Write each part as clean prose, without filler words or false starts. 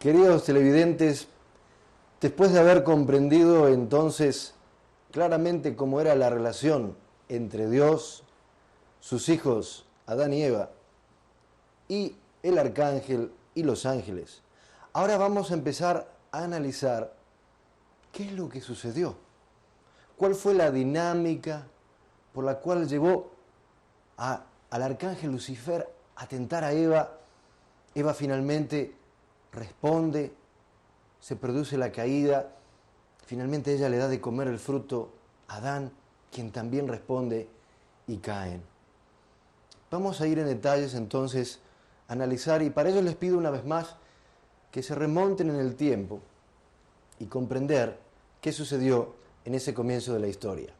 Queridos televidentes, después de haber comprendido entonces claramente cómo era la relación entre Dios, sus hijos, Adán y Eva, y el arcángel y los ángeles, ahora vamos a empezar a analizar qué es lo que sucedió, cuál fue la dinámica por la cual llevó al arcángel Lucifer a tentar a Eva. Eva finalmente responde, se produce la caída, finalmente ella le da de comer el fruto a Adán, quien también responde, y caen. Vamos a ir en detalles entonces, a analizar, y para ello les pido una vez más que se remonten en el tiempo y comprender qué sucedió en ese comienzo de la historia.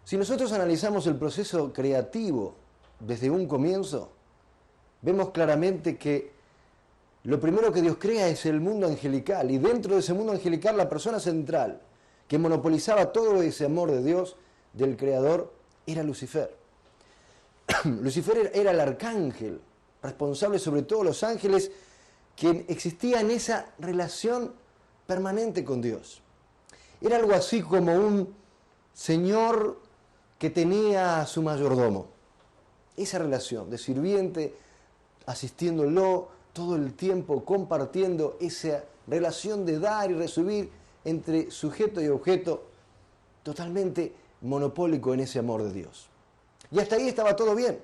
Si nosotros analizamos el proceso creativo desde un comienzo, vemos claramente que lo primero que Dios crea es el mundo angelical, y dentro de ese mundo angelical la persona central que monopolizaba todo ese amor de Dios, del Creador, era Lucifer. Lucifer era el arcángel, responsable sobre todos los ángeles, quien existía en esa relación permanente con Dios. Era algo así como un señor que tenía a su mayordomo. Esa relación de sirviente, asistiéndolo todo el tiempo, compartiendo esa relación de dar y recibir entre sujeto y objeto, totalmente monopólico en ese amor de Dios. Y hasta ahí estaba todo bien.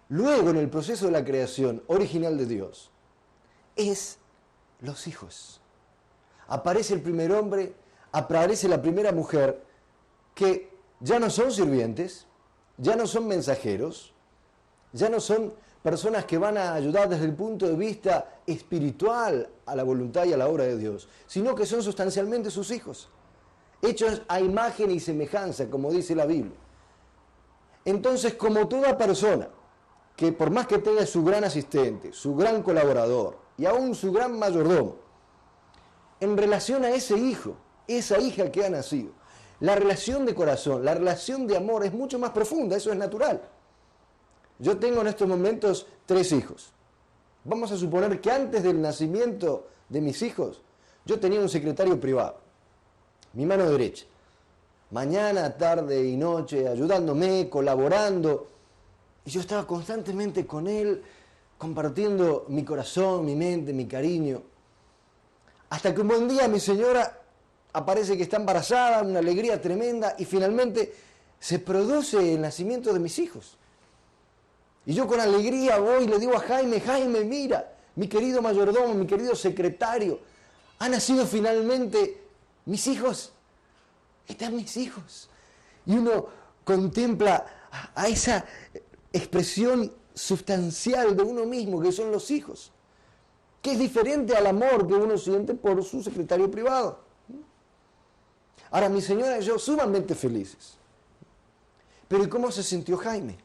Luego, en el proceso de la creación original de Dios, es los hijos. Aparece el primer hombre, aparece la primera mujer, que ya no son sirvientes, ya no son mensajeros, ya no son personas que van a ayudar desde el punto de vista espiritual a la voluntad y a la obra de Dios, sino que son sustancialmente sus hijos, hechos a imagen y semejanza, como dice la Biblia. Entonces, como toda persona, que por más que tenga su gran asistente, su gran colaborador y aún su gran mayordomo, en relación a ese hijo, esa hija que ha nacido, la relación de corazón, la relación de amor es mucho más profunda, eso es natural. Yo tengo en estos momentos 3 hijos. Vamos a suponer que antes del nacimiento de mis hijos, yo tenía un secretario privado, mi mano derecha. Mañana, tarde y noche, ayudándome, colaborando. Y yo estaba constantemente con él, compartiendo mi corazón, mi mente, mi cariño. Hasta que un buen día mi señora aparece que está embarazada, una alegría tremenda, y finalmente se produce el nacimiento de mis hijos. Y yo con alegría voy y le digo a Jaime, Jaime, mira, mi querido mayordomo, mi querido secretario, han nacido finalmente mis hijos. Están mis hijos. Y uno contempla a esa expresión sustancial de uno mismo, que son los hijos, que es diferente al amor que uno siente por su secretario privado. Ahora, mi señora y yo sumamente felices. Pero ¿y cómo se sintió Jaime?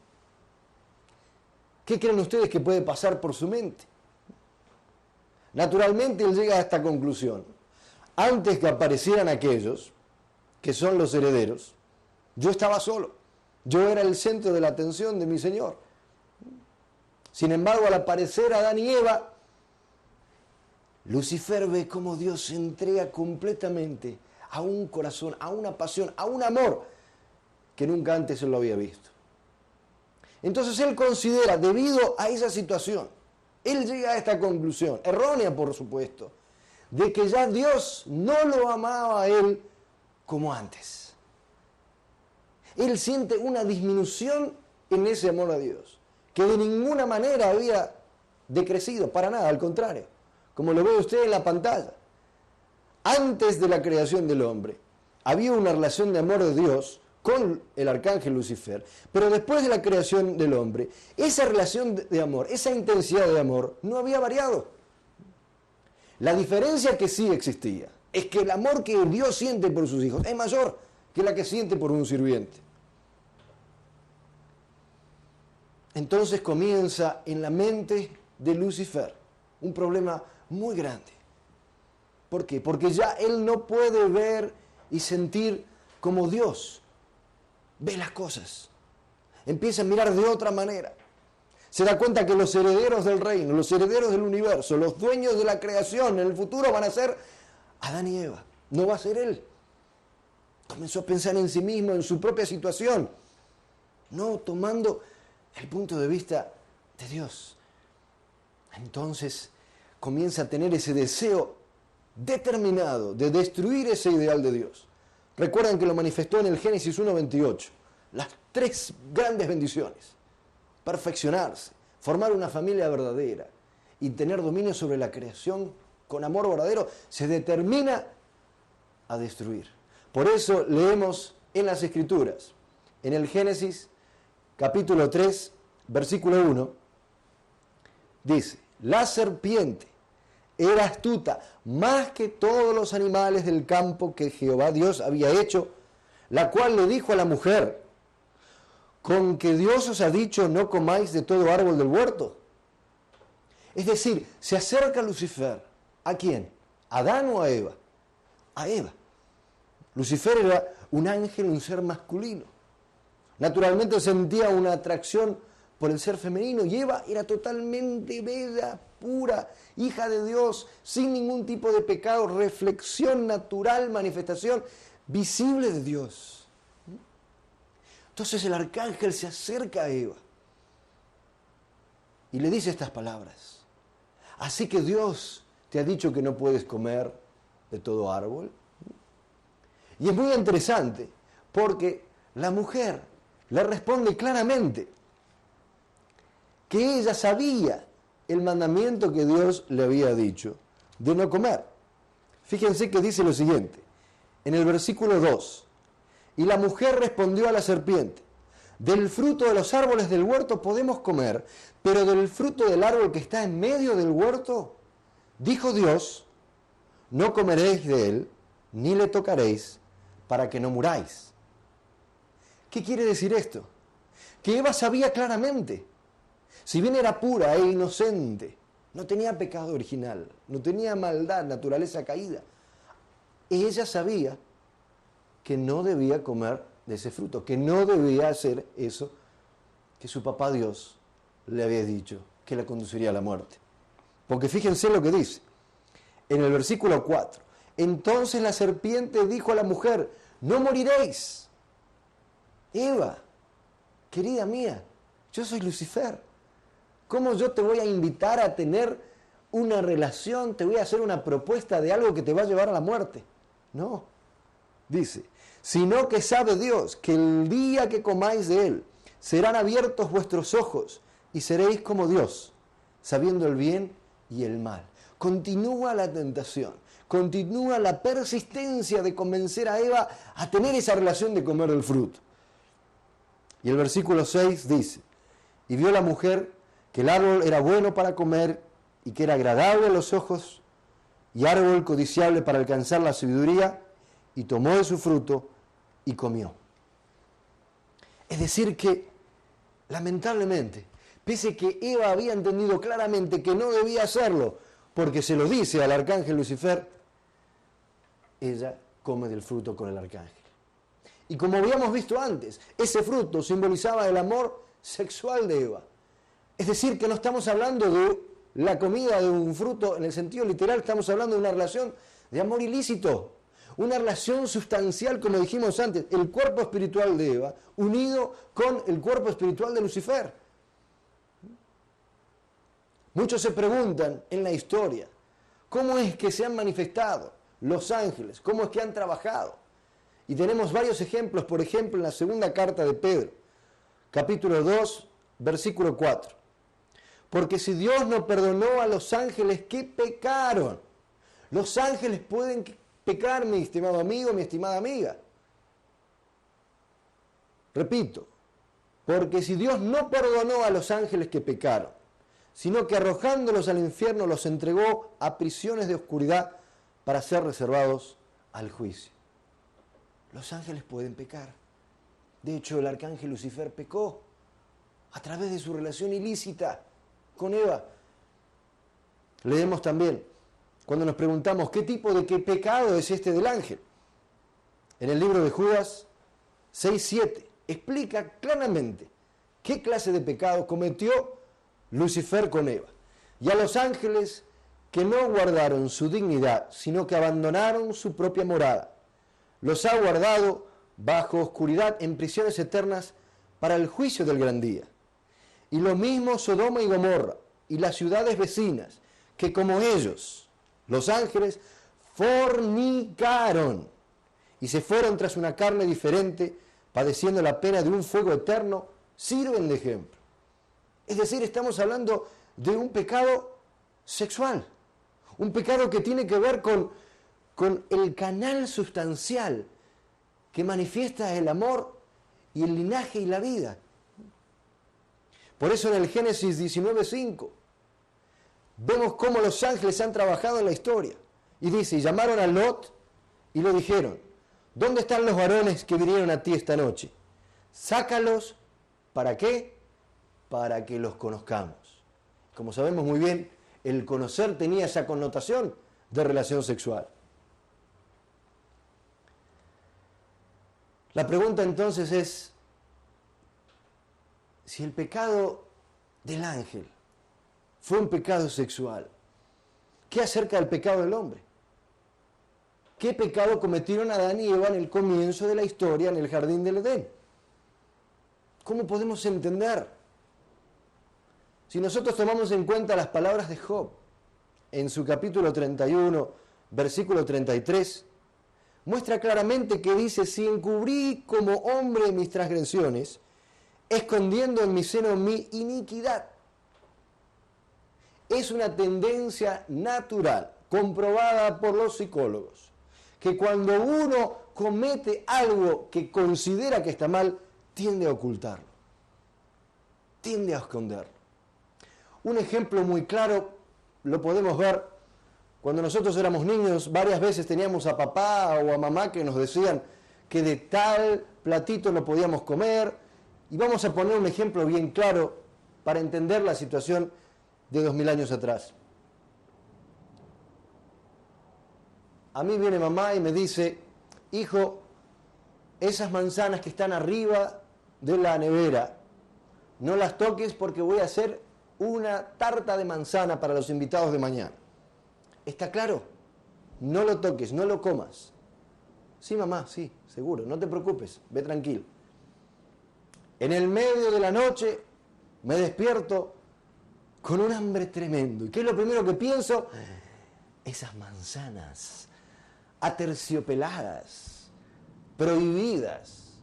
¿Qué creen ustedes que puede pasar por su mente? Naturalmente él llega a esta conclusión. Antes que aparecieran aquellos, que son los herederos, yo estaba solo. Yo era el centro de la atención de mi Señor. Sin embargo, al aparecer Adán y Eva, Lucifer ve cómo Dios se entrega completamente a un corazón, a una pasión, a un amor que nunca antes él lo había visto. Entonces él considera, debido a esa situación, él llega a esta conclusión, errónea por supuesto, de que ya Dios no lo amaba a él como antes. Él siente una disminución en ese amor a Dios, que de ninguna manera había decrecido, para nada, al contrario, como lo ve usted en la pantalla. Antes de la creación del hombre, había una relación de amor de Dios con el arcángel Lucifer, pero después de la creación del hombre, esa relación de amor, esa intensidad de amor, no había variado. La diferencia que sí existía es que el amor que Dios siente por sus hijos es mayor que la que siente por un sirviente. Entonces comienza en la mente de Lucifer un problema muy grande. ¿Por qué? Porque ya él no puede ver y sentir como Dios ve las cosas. Empieza a mirar de otra manera. Se da cuenta que los herederos del reino, los herederos del universo, los dueños de la creación en el futuro van a ser Adán y Eva. No va a ser él. Comenzó a pensar en sí mismo, en su propia situación, no tomando el punto de vista de Dios. Entonces comienza a tener ese deseo determinado de destruir ese ideal de Dios. Recuerdan que lo manifestó en el Génesis 1:28. Las 3 grandes bendiciones. Perfeccionarse, formar una familia verdadera y tener dominio sobre la creación con amor verdadero, se determina a destruir. Por eso leemos en las Escrituras, en el Génesis capítulo 3, versículo 1, dice: la serpiente era astuta más que todos los animales del campo que Jehová Dios había hecho, la cual le dijo a la mujer: ¿con que Dios os ha dicho no comáis de todo árbol del huerto? Es decir, se acerca Lucifer. ¿A quién? ¿A Adán o a Eva? A Eva. Lucifer era un ángel, un ser masculino. Naturalmente sentía una atracción por el ser femenino, y Eva era totalmente bella, pura, hija de Dios, sin ningún tipo de pecado, reflexión natural, manifestación visible de Dios. Entonces el arcángel se acerca a Eva y le dice estas palabras: así que Dios te ha dicho que no puedes comer de todo árbol. Y es muy interesante porque la mujer le responde claramente que ella sabía el mandamiento que Dios le había dicho de no comer. Fíjense que dice lo siguiente, en el versículo 2: y la mujer respondió a la serpiente: del fruto de los árboles del huerto podemos comer, pero del fruto del árbol que está en medio del huerto, dijo Dios, no comeréis de él, ni le tocaréis, para que no muráis. ¿Qué quiere decir esto? Que Eva sabía claramente, si bien era pura e inocente, no tenía pecado original, no tenía maldad, naturaleza caída, ella sabía que no debía comer de ese fruto, que no debía hacer eso que su papá Dios le había dicho, que la conduciría a la muerte. Porque fíjense lo que dice, en el versículo 4, entonces la serpiente dijo a la mujer, no moriréis. Eva, querida mía, yo soy Lucifer, ¿cómo yo te voy a invitar a tener una relación, te voy a hacer una propuesta de algo que te va a llevar a la muerte? No, dice, sino que sabe Dios que el día que comáis de él, serán abiertos vuestros ojos y seréis como Dios, sabiendo el bien y el mal. Continúa la tentación, continúa la persistencia de convencer a Eva a tener esa relación de comer del fruto. Y el versículo 6 dice, y vio la mujer que el árbol era bueno para comer y que era agradable a los ojos y árbol codiciable para alcanzar la sabiduría, y tomó de su fruto y comió. Es decir que, lamentablemente, pese que Eva había entendido claramente que no debía hacerlo, porque se lo dice al arcángel Lucifer, ella come del fruto con el arcángel. Y como habíamos visto antes, ese fruto simbolizaba el amor sexual de Eva. Es decir, que no estamos hablando de la comida de un fruto en el sentido literal, estamos hablando de una relación de amor ilícito, una relación sustancial, como dijimos antes, el cuerpo espiritual de Eva unido con el cuerpo espiritual de Lucifer. Muchos se preguntan en la historia, ¿cómo es que se han manifestado los ángeles? ¿Cómo es que han trabajado? Y tenemos varios ejemplos, por ejemplo, en la segunda carta de Pedro, capítulo 2, versículo 4. Porque si Dios no perdonó a los ángeles que pecaron, los ángeles pueden pecar, mi estimado amigo, mi estimada amiga. Repito, porque si Dios no perdonó a los ángeles que pecaron, sino que arrojándolos al infierno los entregó a prisiones de oscuridad para ser reservados al juicio. Los ángeles pueden pecar. De hecho, el arcángel Lucifer pecó a través de su relación ilícita con Eva. Leemos también, cuando nos preguntamos qué tipo de qué pecado es este del ángel. En el libro de Judas 6:7 explica claramente qué clase de pecado cometió Lucifer con Eva, y a los ángeles que no guardaron su dignidad, sino que abandonaron su propia morada. Los ha guardado bajo oscuridad en prisiones eternas para el juicio del gran día. Y lo mismo Sodoma y Gomorra y las ciudades vecinas, que como ellos, los ángeles, fornicaron y se fueron tras una carne diferente, padeciendo la pena de un fuego eterno, sirven de ejemplo. Es decir, estamos hablando de un pecado sexual, un pecado que tiene que ver con el canal sustancial que manifiesta el amor y el linaje y la vida. Por eso en el Génesis 19:5 vemos cómo los ángeles han trabajado en la historia. Y dice, y llamaron a Lot y le dijeron, ¿dónde están los varones que vinieron a ti esta noche? Sácalos, ¿para qué? Para que los conozcamos. Como sabemos muy bien, el conocer tenía esa connotación de relación sexual. La pregunta entonces es, si el pecado del ángel fue un pecado sexual, ¿qué acerca del pecado del hombre? ¿Qué pecado cometieron Adán y Eva en el comienzo de la historia en el jardín del Edén? ¿Cómo podemos entender? Si nosotros tomamos en cuenta las palabras de Job en su capítulo 31, versículo 33, muestra claramente que dice, si encubrí como hombre mis transgresiones, escondiendo en mi seno mi iniquidad. Es una tendencia natural, comprobada por los psicólogos, que cuando uno comete algo que considera que está mal, tiende a ocultarlo, tiende a esconderlo. Un ejemplo muy claro lo podemos ver cuando nosotros éramos niños. Varias veces teníamos a papá o a mamá que nos decían que de tal platito no podíamos comer. Y vamos a poner un ejemplo bien claro para entender la situación de 2000 años atrás. A mí viene mamá y me dice, hijo, esas manzanas que están arriba de la nevera, no las toques porque voy a hacer una tarta de manzana para los invitados de mañana. ¿Está claro? No lo toques, no lo comas. Sí, mamá, sí, seguro, no te preocupes, ve tranquilo. En el medio de la noche me despierto con un hambre tremendo. ¿Y qué es lo primero que pienso? Esas manzanas aterciopeladas, prohibidas,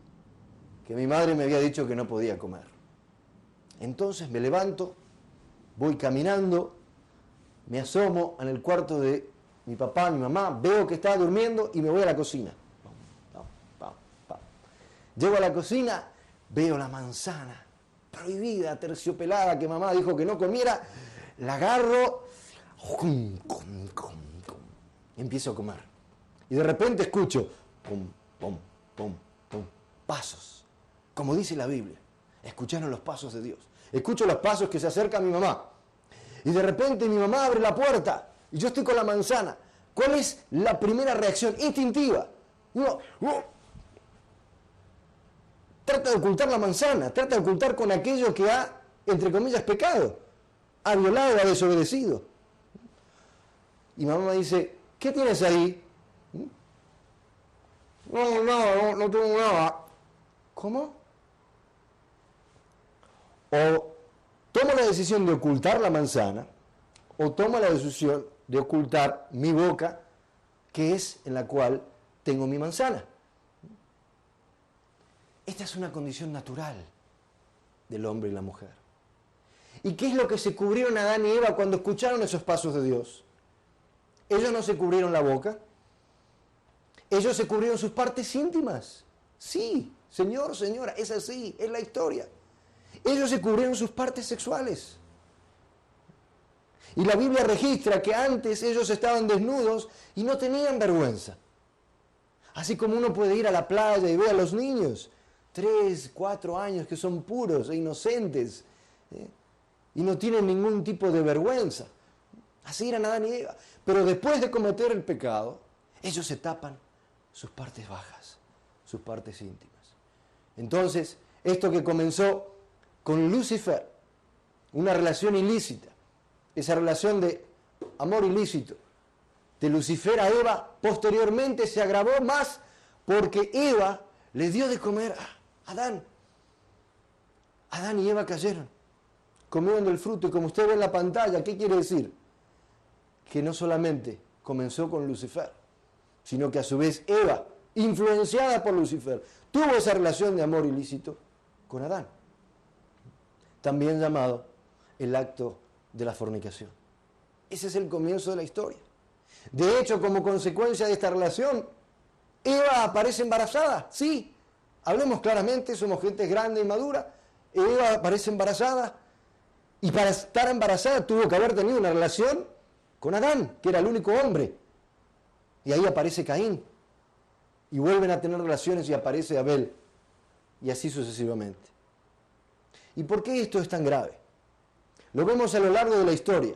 que mi madre me había dicho que no podía comer. Entonces me levanto, voy caminando, me asomo en el cuarto de mi papá, mi mamá, veo que estaba durmiendo y me voy a la cocina. Llego a la cocina, veo la manzana prohibida, aterciopelada, que mamá dijo que no comiera, la agarro, empiezo a comer. Y de repente escucho, pum, pum, pum, pum, pasos. Como dice la Biblia, escucharon los pasos de Dios. Escucho los pasos que se acerca a mi mamá. Y de repente mi mamá abre la puerta y yo estoy con la manzana. ¿Cuál es la primera reacción instintiva? Uno trata de ocultar la manzana, trata de ocultar con aquello que ha, entre comillas, pecado. Ha violado, ha desobedecido. Y mamá me dice, ¿qué tienes ahí? No tengo nada. ¿Cómo? O tomo la decisión de ocultar la manzana, o tomo la decisión de ocultar mi boca, que es en la cual tengo mi manzana. Esta es una condición natural del hombre y la mujer. ¿Y qué es lo que se cubrieron Adán y Eva cuando escucharon esos pasos de Dios? Ellos no se cubrieron la boca. Ellos se cubrieron sus partes íntimas. Sí, señor, señora, es así, es la historia. Ellos se cubrieron sus partes sexuales. Y la Biblia registra que antes ellos estaban desnudos y no tenían vergüenza. Así como uno puede ir a la playa y ver a los niños, 3, 4 años, que son puros e inocentes, y no tienen ningún tipo de vergüenza. Así eran Adán y Eva. Pero después de cometer el pecado, ellos se tapan sus partes bajas, sus partes íntimas. Entonces, esto que comenzó con Lucifer, una relación ilícita, esa relación de amor ilícito de Lucifer a Eva, posteriormente se agravó más porque Eva le dio de comer a Adán. Adán y Eva cayeron, comieron del fruto, y como usted ve en la pantalla, ¿qué quiere decir? Que no solamente comenzó con Lucifer, sino que a su vez Eva, influenciada por Lucifer, tuvo esa relación de amor ilícito con Adán, también llamado el acto de la fornicación. Ese es el comienzo de la historia. De hecho, como consecuencia de esta relación, Eva aparece embarazada, sí, hablemos claramente, somos gente grande y madura. Eva aparece embarazada, y para estar embarazada tuvo que haber tenido una relación con Adán, que era el único hombre. Y ahí aparece Caín, y vuelven a tener relaciones y aparece Abel, y así sucesivamente. ¿Y por qué esto es tan grave? Lo vemos a lo largo de la historia.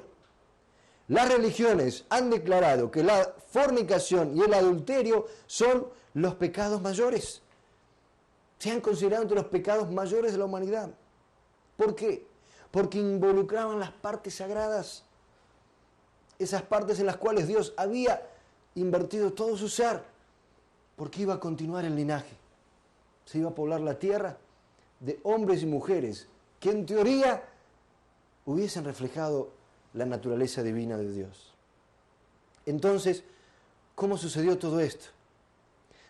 Las religiones han declarado que la fornicación y el adulterio son los pecados mayores. Se han considerado entre los pecados mayores de la humanidad. ¿Por qué? Porque involucraban las partes sagradas, esas partes en las cuales Dios había invertido todo su ser, porque iba a continuar el linaje. Se iba a poblar la tierra de hombres y mujeres que en teoría hubiesen reflejado la naturaleza divina de Dios. Entonces, ¿cómo sucedió todo esto?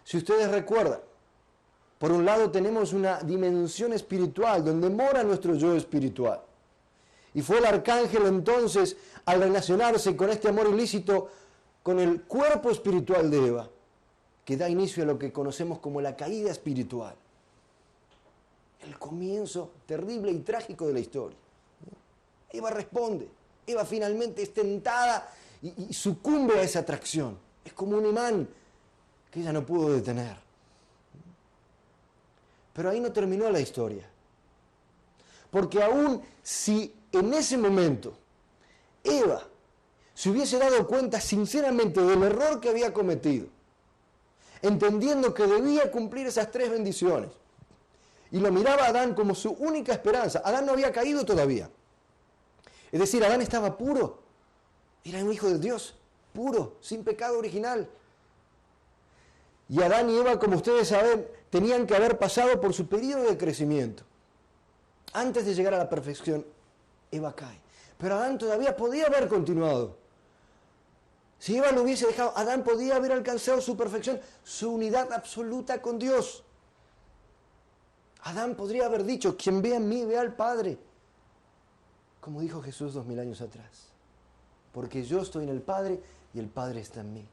Si ustedes recuerdan, por un lado tenemos una dimensión espiritual donde mora nuestro yo espiritual. Y fue el arcángel entonces, al relacionarse con este amor ilícito, con el cuerpo espiritual de Eva, que da inicio a lo que conocemos como la caída espiritual. El comienzo terrible y trágico de la historia. Eva responde. Eva finalmente es tentada y sucumbe a esa atracción. Es como un imán que ella no pudo detener. Pero ahí no terminó la historia. Porque aún si en ese momento Eva se hubiese dado cuenta sinceramente del error que había cometido, entendiendo que debía cumplir esas 3 bendiciones, y lo miraba a Adán como su única esperanza. Adán no había caído todavía. Es decir, Adán estaba puro. Era un hijo de Dios, puro, sin pecado original. Y Adán y Eva, como ustedes saben, tenían que haber pasado por su periodo de crecimiento. Antes de llegar a la perfección, Eva cae. Pero Adán todavía podía haber continuado. Si Eva lo hubiese dejado, Adán podía haber alcanzado su perfección, su unidad absoluta con Dios. Adán podría haber dicho: quien ve en mí, ve al Padre. Como dijo Jesús 2000 años atrás. Porque yo estoy en el Padre y el Padre está en mí.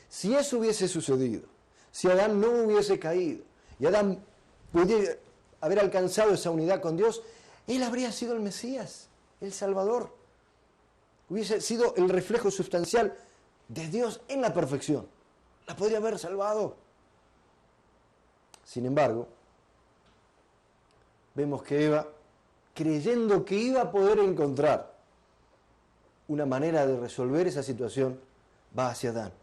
Si eso hubiese sucedido, si Adán no hubiese caído y Adán pudiera haber alcanzado esa unidad con Dios, él habría sido el Mesías, el Salvador. Hubiese sido el reflejo sustancial de Dios en la perfección. La podría haber salvado. Sin embargo, vemos que Eva, creyendo que iba a poder encontrar una manera de resolver esa situación, va hacia Adán.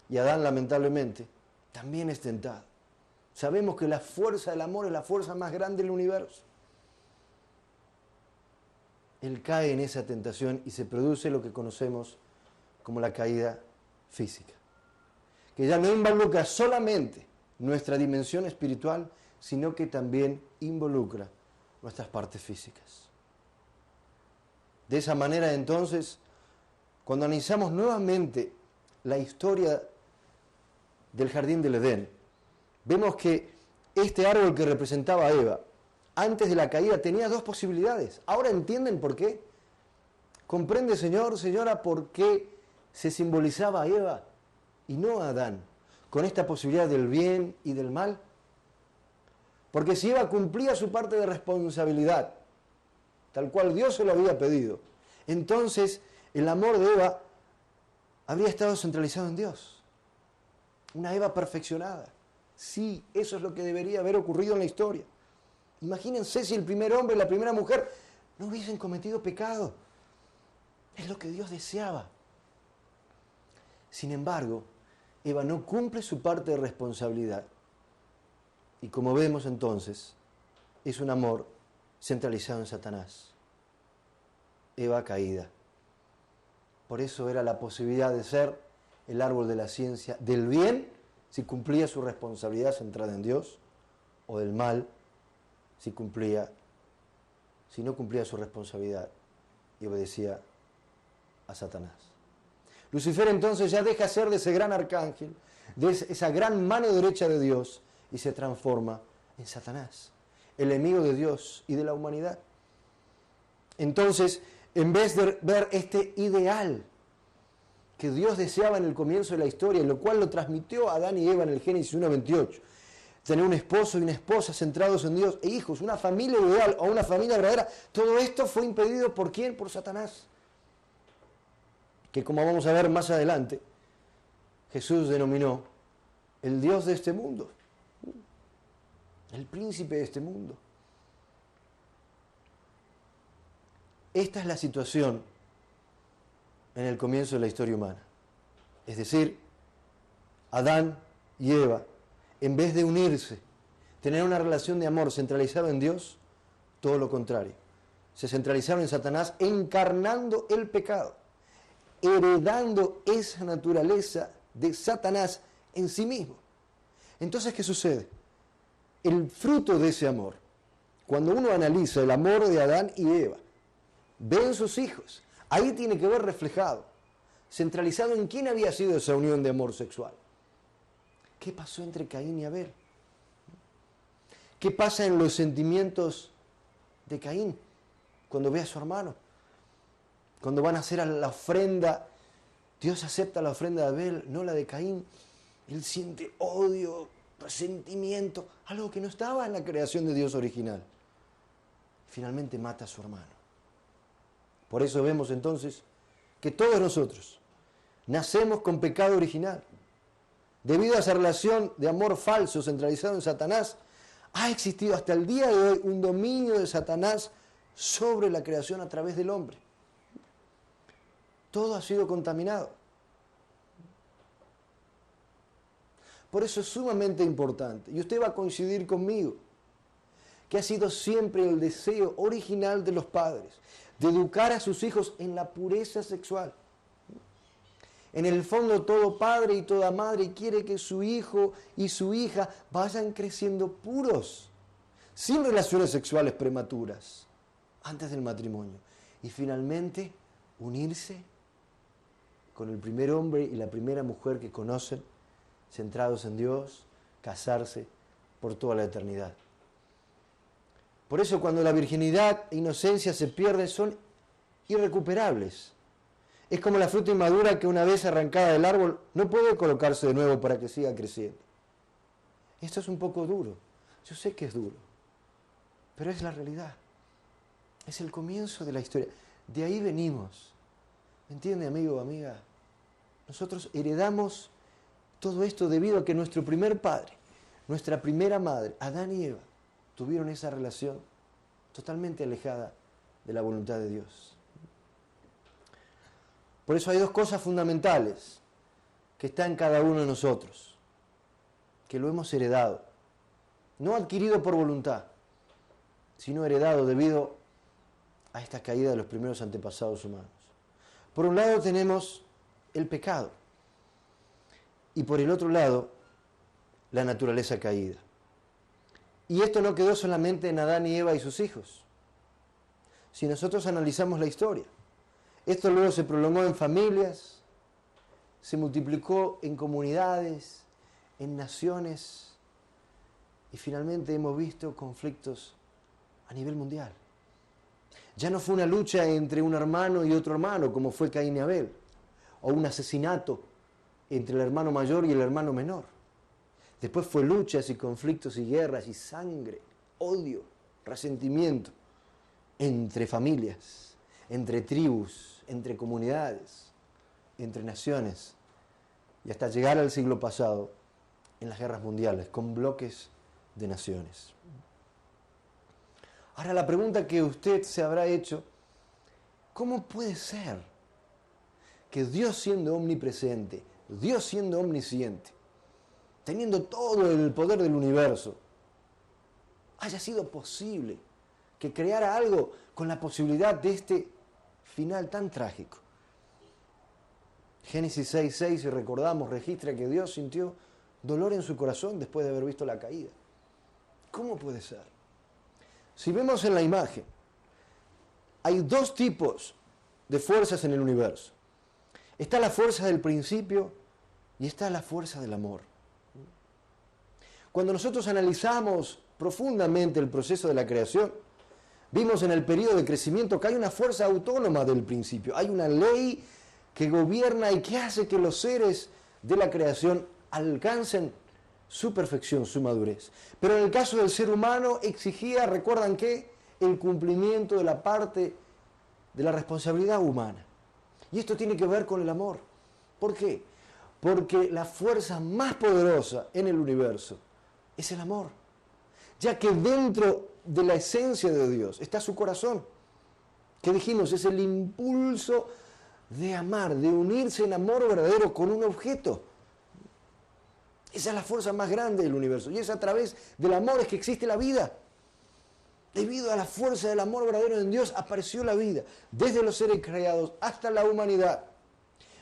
Y Adán, lamentablemente, también es tentado. Sabemos que la fuerza del amor es la fuerza más grande del universo. Él cae en esa tentación y se produce lo que conocemos como la caída física, que ya no involucra solamente nuestra dimensión espiritual, sino que también involucra nuestras partes físicas. De esa manera, entonces, cuando analizamos nuevamente la historia del jardín del Edén, vemos que este árbol que representaba a Eva, antes de la caída, tenía 2 posibilidades. ¿Ahora entienden por qué? ¿Comprende, señor, señora, por qué se simbolizaba a Eva y no a Adán, con esta posibilidad del bien y del mal? Porque si Eva cumplía su parte de responsabilidad, tal cual Dios se lo había pedido, entonces el amor de Eva habría estado centralizado en Dios. Una Eva perfeccionada. Sí, eso es lo que debería haber ocurrido en la historia. Imagínense si el primer hombre y la primera mujer no hubiesen cometido pecado. Es lo que Dios deseaba. Sin embargo, Eva no cumple su parte de responsabilidad. Y como vemos entonces, es un amor centralizado en Satanás. Eva caída. Por eso era la posibilidad de ser el árbol de la ciencia del bien, si cumplía su responsabilidad centrada en Dios, o del mal, si no cumplía su responsabilidad y obedecía a Satanás. Lucifer entonces ya deja ser de ese gran arcángel, de esa gran mano derecha de Dios, y se transforma en Satanás, el enemigo de Dios y de la humanidad. Entonces, en vez de ver este ideal que Dios deseaba en el comienzo de la historia, y lo cual lo transmitió a Adán y Eva en el Génesis 1:28, tener un esposo y una esposa centrados en Dios e hijos, una familia ideal o una familia verdadera, todo esto fue impedido ¿por quién? Por Satanás. Que, como vamos a ver más adelante, Jesús denominó el Dios de este mundo, el príncipe de este mundo. Esta es la situación en el comienzo de la historia humana. Es decir, Adán y Eva, en vez de unirse, tener una relación de amor centralizada en Dios, todo lo contrario. Se centralizaron en Satanás, encarnando el pecado, heredando esa naturaleza de Satanás en sí mismo. Entonces, ¿qué sucede? El fruto de ese amor, cuando uno analiza el amor de Adán y Eva, ven sus hijos, ahí tiene que ver reflejado, centralizado en quién había sido esa unión de amor sexual. ¿Qué pasó entre Caín y Abel? ¿Qué pasa en los sentimientos de Caín cuando ve a su hermano? Cuando van a hacer la ofrenda, Dios acepta la ofrenda de Abel, no la de Caín. Él siente odio, resentimiento, algo que no estaba en la creación de Dios original. Finalmente mata a su hermano. Por eso vemos entonces que todos nosotros nacemos con pecado original. Debido a esa relación de amor falso centralizado en Satanás, ha existido hasta el día de hoy un dominio de Satanás sobre la creación a través del hombre. Todo ha sido contaminado. Por eso es sumamente importante, y usted va a coincidir conmigo, que ha sido siempre el deseo original de los padres, de educar a sus hijos en la pureza sexual. En el fondo, todo padre y toda madre quiere que su hijo y su hija vayan creciendo puros, sin relaciones sexuales prematuras, antes del matrimonio. Y finalmente, unirse con el primer hombre y la primera mujer que conocen, centrados en Dios, casarse por toda la eternidad. Por eso, cuando la virginidad e inocencia se pierden, son irrecuperables. Es como la fruta inmadura que una vez arrancada del árbol no puede colocarse de nuevo para que siga creciendo. Esto es un poco duro. Yo sé que es duro, pero es la realidad. Es el comienzo de la historia. De ahí venimos. ¿Me entiende, amigo o amiga? Nosotros heredamos todo esto debido a que nuestro primer padre, nuestra primera madre, Adán y Eva, tuvieron esa relación totalmente alejada de la voluntad de Dios. Por eso hay dos cosas fundamentales que están en cada uno de nosotros, que lo hemos heredado, no adquirido por voluntad, sino heredado debido a esta caída de los primeros antepasados humanos. Por un lado tenemos el pecado y por el otro lado la naturaleza caída. Y esto no quedó solamente en Adán y Eva y sus hijos. Si nosotros analizamos la historia, esto luego se prolongó en familias, se multiplicó en comunidades, en naciones, y finalmente hemos visto conflictos a nivel mundial. Ya no fue una lucha entre un hermano y otro hermano, como fue Caín y Abel, o un asesinato entre el hermano mayor y el hermano menor. Después fue luchas y conflictos y guerras y sangre, odio, resentimiento entre familias, entre tribus, entre comunidades, entre naciones, y hasta llegar al siglo pasado en las guerras mundiales, con bloques de naciones. Ahora la pregunta que usted se habrá hecho, ¿cómo puede ser que Dios siendo omnipresente, Dios siendo omnisciente, teniendo todo el poder del universo, haya sido posible que creara algo con la posibilidad de este final tan trágico. Génesis 6:6, si recordamos, registra que Dios sintió dolor en su corazón después de haber visto la caída. ¿Cómo puede ser? Si vemos en la imagen, hay dos tipos de fuerzas en el universo. Está la fuerza del principio y está la fuerza del amor. Cuando nosotros analizamos profundamente el proceso de la creación, vimos en el periodo de crecimiento que hay una fuerza autónoma del principio, hay una ley que gobierna y que hace que los seres de la creación alcancen su perfección, su madurez. Pero en el caso del ser humano exigía, ¿recuerdan qué? El cumplimiento de la parte de la responsabilidad humana. Y esto tiene que ver con el amor. ¿Por qué? Porque la fuerza más poderosa en el universo es el amor, ya que dentro de la esencia de Dios está su corazón, que dijimos es el impulso de amar, de unirse en amor verdadero con un objeto. Esa es la fuerza más grande del universo y es a través del amor es que existe la vida. Debido a la fuerza del amor verdadero en Dios apareció la vida, desde los seres creados hasta la humanidad.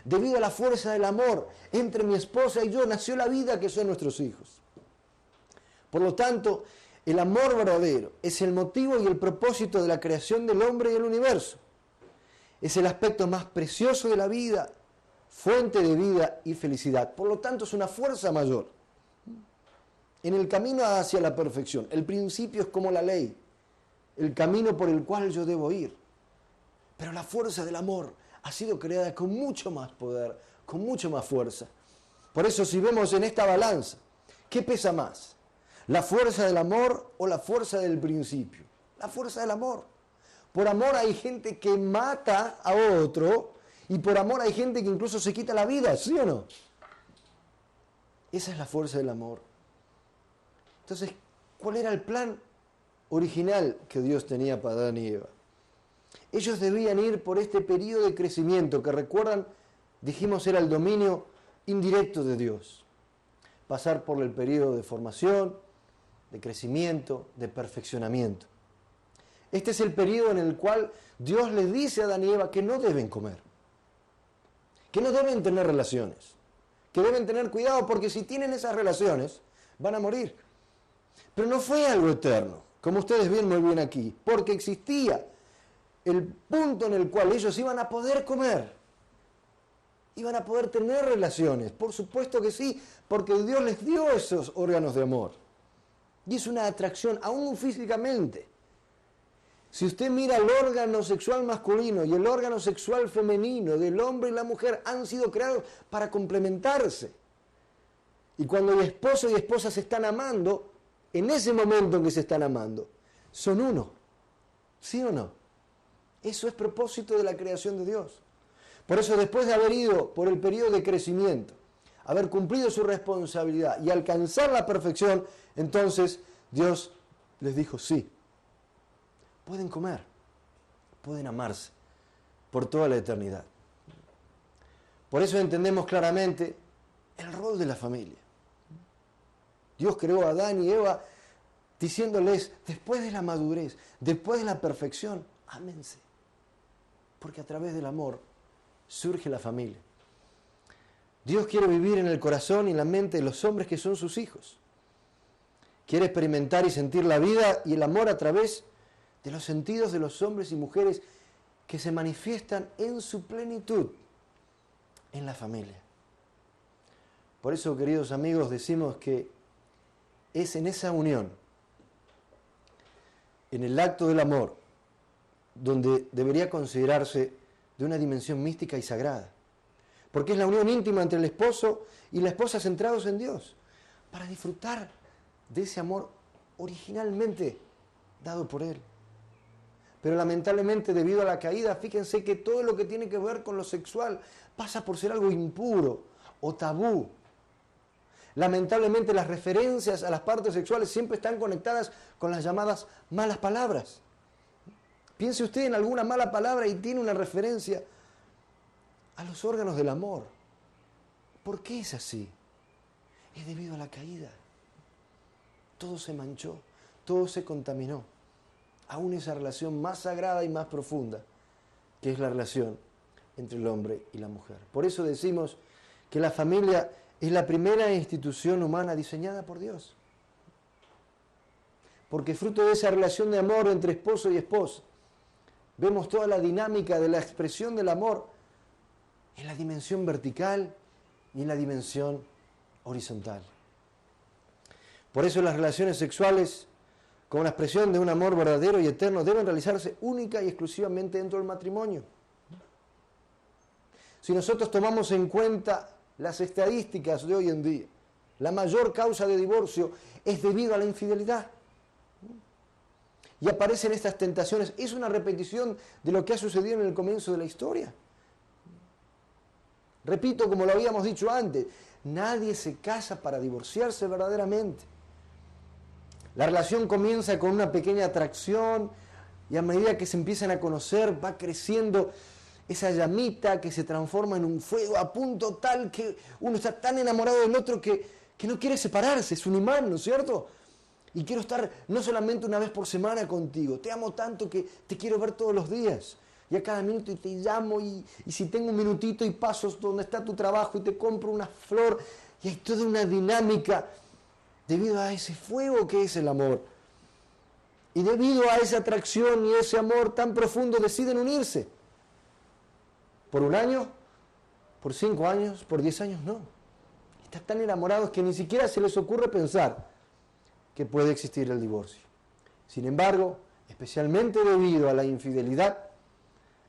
Debido a la fuerza del amor entre mi esposa y yo nació la vida que son nuestros hijos. Por lo tanto, el amor verdadero es el motivo y el propósito de la creación del hombre y el universo. Es el aspecto más precioso de la vida, fuente de vida y felicidad. Por lo tanto, es una fuerza mayor. En el camino hacia la perfección, el principio es como la ley, el camino por el cual yo debo ir. Pero la fuerza del amor ha sido creada con mucho más poder, con mucho más fuerza. Por eso, si vemos en esta balanza, ¿qué pesa más? ¿La fuerza del amor o la fuerza del principio? La fuerza del amor. Por amor hay gente que mata a otro y por amor hay gente que incluso se quita la vida, ¿sí o no? Esa es la fuerza del amor. Entonces, ¿cuál era el plan original que Dios tenía para Adán y Eva? Ellos debían ir por este periodo de crecimiento que, recuerdan, dijimos era el dominio indirecto de Dios. Pasar por el periodo de formación, de crecimiento, de perfeccionamiento. Este es el periodo en el cual Dios les dice a Adán y Eva que no deben comer, que no deben tener relaciones, que deben tener cuidado porque si tienen esas relaciones van a morir. Pero no fue algo eterno, como ustedes ven muy bien aquí, porque existía el punto en el cual ellos iban a poder comer, iban a poder tener relaciones, por supuesto que sí, porque Dios les dio esos órganos de amor. Y es una atracción, aún físicamente. Si usted mira el órgano sexual masculino y el órgano sexual femenino del hombre y la mujer han sido creados para complementarse. Y cuando el esposo y esposa se están amando, en ese momento en que se están amando, son uno. ¿Sí o no? Eso es propósito de la creación de Dios. Por eso, después de haber ido por el periodo de crecimiento, haber cumplido su responsabilidad y alcanzar la perfección, entonces Dios les dijo, sí, pueden comer, pueden amarse por toda la eternidad. Por eso entendemos claramente el rol de la familia. Dios creó a Adán y Eva diciéndoles, después de la madurez, después de la perfección, ámense. Porque a través del amor surge la familia. Dios quiere vivir en el corazón y en la mente de los hombres que son sus hijos. Quiere experimentar y sentir la vida y el amor a través de los sentidos de los hombres y mujeres que se manifiestan en su plenitud en la familia. Por eso, queridos amigos, decimos que es en esa unión, en el acto del amor, donde debería considerarse de una dimensión mística y sagrada. Porque es la unión íntima entre el esposo y la esposa centrados en Dios, para disfrutar de ese amor originalmente dado por Él. Pero lamentablemente, debido a la caída, fíjense que todo lo que tiene que ver con lo sexual pasa por ser algo impuro o tabú. Lamentablemente, las referencias a las partes sexuales siempre están conectadas con las llamadas malas palabras. Piense usted en alguna mala palabra y tiene una referencia a los órganos del amor. ¿Por qué es así? Es debido a la caída. Todo se manchó, todo se contaminó. aún esa relación más sagrada y más profunda, que es la relación entre el hombre y la mujer. Por eso decimos que la familia es la primera institución humana diseñada por Dios. Porque fruto de esa relación de amor entre esposo y esposa, vemos toda la dinámica de la expresión del amor en la dimensión vertical y en la dimensión horizontal. Por eso las relaciones sexuales, como la expresión de un amor verdadero y eterno, deben realizarse única y exclusivamente dentro del matrimonio. Si nosotros tomamos en cuenta las estadísticas de hoy en día, la mayor causa de divorcio es debido a la infidelidad. Y aparecen estas tentaciones. Es una repetición de lo que ha sucedido en el comienzo de la historia. Repito, como lo habíamos dicho antes, nadie se casa para divorciarse verdaderamente. La relación comienza con una pequeña atracción y a medida que se empiezan a conocer va creciendo esa llamita que se transforma en un fuego a punto tal que uno está tan enamorado del otro que no quiere separarse, es un imán, ¿no es cierto? Y quiero estar no solamente una vez por semana contigo, te amo tanto que te quiero ver todos los días. Y a cada minuto te llamo y si tengo un minutito y paso donde está tu trabajo y te compro una flor. Y hay toda una dinámica debido a ese fuego que es el amor. Y debido a esa atracción y ese amor tan profundo deciden unirse. ¿Por un año? ¿Por 5 años? ¿Por 10 años? No. Están tan enamorados que ni siquiera se les ocurre pensar que puede existir el divorcio. Sin embargo, especialmente debido a la infidelidad,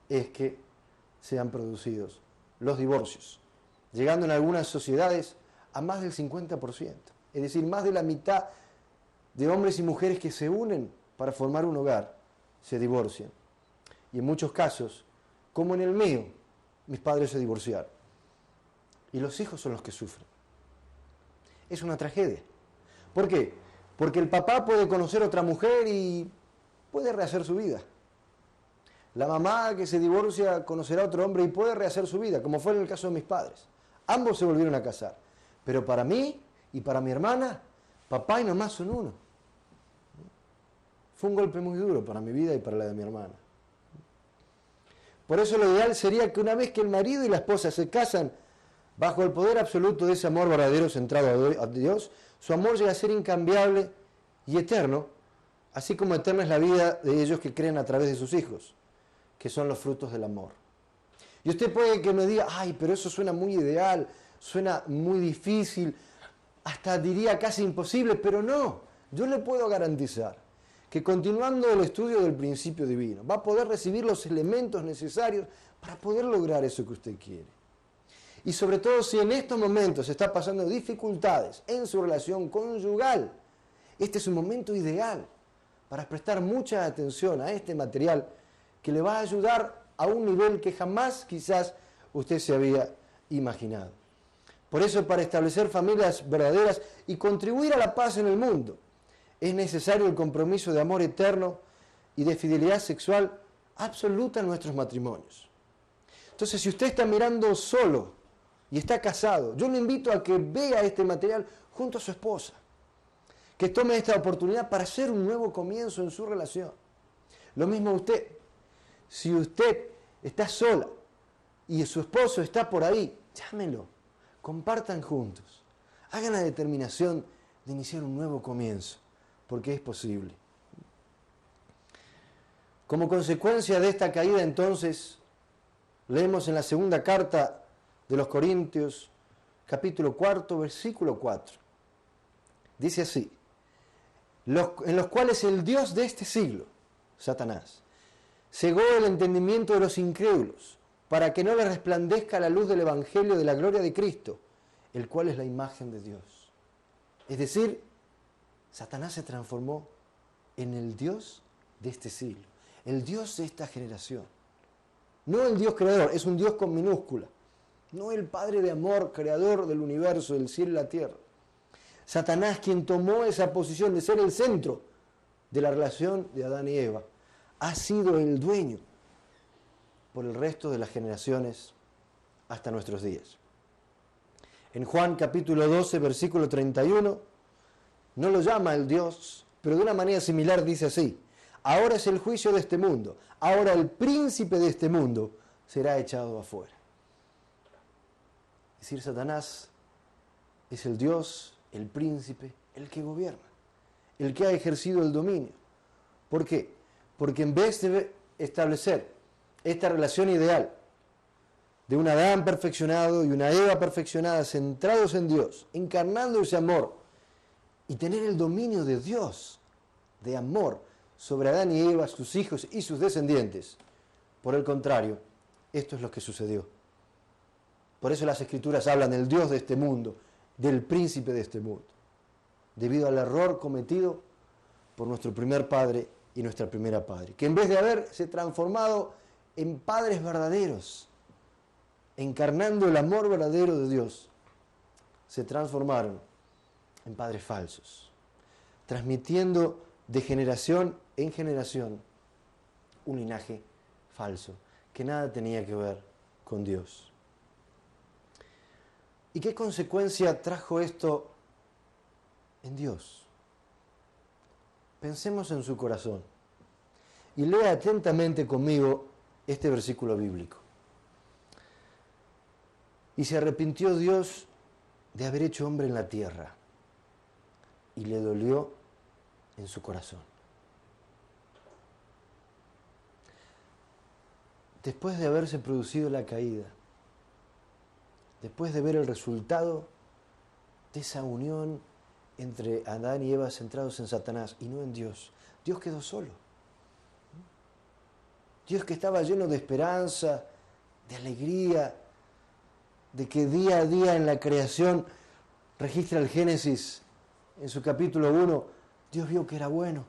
es que se han producido los divorcios, llegando en algunas sociedades a más del 50%. Es decir, más de la mitad de hombres y mujeres que se unen para formar un hogar se divorcian. Y en muchos casos, como en el mío, mis padres se divorciaron. Y los hijos son los que sufren. Es una tragedia. ¿Por qué? Porque el papá puede conocer a otra mujer y puede rehacer su vida. La mamá que se divorcia conocerá a otro hombre y puede rehacer su vida, como fue en el caso de mis padres. Ambos se volvieron a casar. Pero para mí y para mi hermana, papá y mamá son uno. Fue un golpe muy duro para mi vida y para la de mi hermana. Por eso lo ideal sería que una vez que el marido y la esposa se casan bajo el poder absoluto de ese amor verdadero centrado a Dios, su amor llega a ser incambiable y eterno, así como eterna es la vida de ellos que creen a través de sus hijos, que son los frutos del amor. Y usted puede que me diga, ay, pero eso suena muy ideal, suena muy difícil, hasta diría casi imposible, pero no, yo le puedo garantizar que continuando el estudio del principio divino, va a poder recibir los elementos necesarios para poder lograr eso que usted quiere. Y sobre todo si en estos momentos está pasando dificultades en su relación conyugal, este es un momento ideal para prestar mucha atención a este material que le va a ayudar a un nivel que jamás quizás usted se había imaginado. Por eso, para establecer familias verdaderas y contribuir a la paz en el mundo, es necesario el compromiso de amor eterno y de fidelidad sexual absoluta en nuestros matrimonios. Entonces, si usted está mirando solo y está casado, yo le invito a que vea este material junto a su esposa, que tome esta oportunidad para hacer un nuevo comienzo en su relación. Lo mismo usted, si usted está sola y su esposo está por ahí, llámelo, compartan juntos, hagan la determinación de iniciar un nuevo comienzo, porque es posible. Como consecuencia de esta caída, entonces, leemos en la segunda carta de los Corintios, capítulo 4, versículo 4. Dice así: en los cuales el Dios de este siglo, Satanás, cegó el entendimiento de los incrédulos, para que no les resplandezca la luz del Evangelio de la gloria de Cristo, el cual es la imagen de Dios. Es decir, Satanás se transformó en el Dios de este siglo, el Dios de esta generación. No el Dios creador, es un Dios con minúscula. No el Padre de amor, creador del universo, del cielo y la tierra. Satanás, quien tomó esa posición de ser el centro de la relación de Adán y Eva, ha sido el dueño por el resto de las generaciones hasta nuestros días. En Juan capítulo 12, versículo 31, no lo llama el Dios, pero de una manera similar dice así: ahora es el juicio de este mundo, ahora el príncipe de este mundo será echado afuera. Es decir, Satanás es el Dios, el príncipe, el que gobierna, el que ha ejercido el dominio. ¿Por qué? Porque en vez de establecer esta relación ideal de un Adán perfeccionado y una Eva perfeccionada, centrados en Dios, encarnando ese amor y tener el dominio de Dios, de amor, sobre Adán y Eva, sus hijos y sus descendientes. Por el contrario, esto es lo que sucedió. Por eso las Escrituras hablan del Dios de este mundo, del príncipe de este mundo, debido al error cometido por nuestro primer padre y nuestra primera padre, que en vez de haberse transformado en padres verdaderos, encarnando el amor verdadero de Dios, se transformaron en padres falsos, transmitiendo de generación en generación un linaje falso, que nada tenía que ver con Dios. ¿Y qué consecuencia trajo esto en Dios? Pensemos en su corazón y lea atentamente conmigo este versículo bíblico. Y se arrepintió Dios de haber hecho hombre en la tierra, y le dolió en su corazón. Después de haberse producido la caída, después de ver el resultado de esa unión entre Adán y Eva centrados en Satanás y no en Dios, Dios quedó solo. Dios, que estaba lleno de esperanza, de alegría, de que día a día en la creación, registra el Génesis en su capítulo 1, Dios vio que era bueno.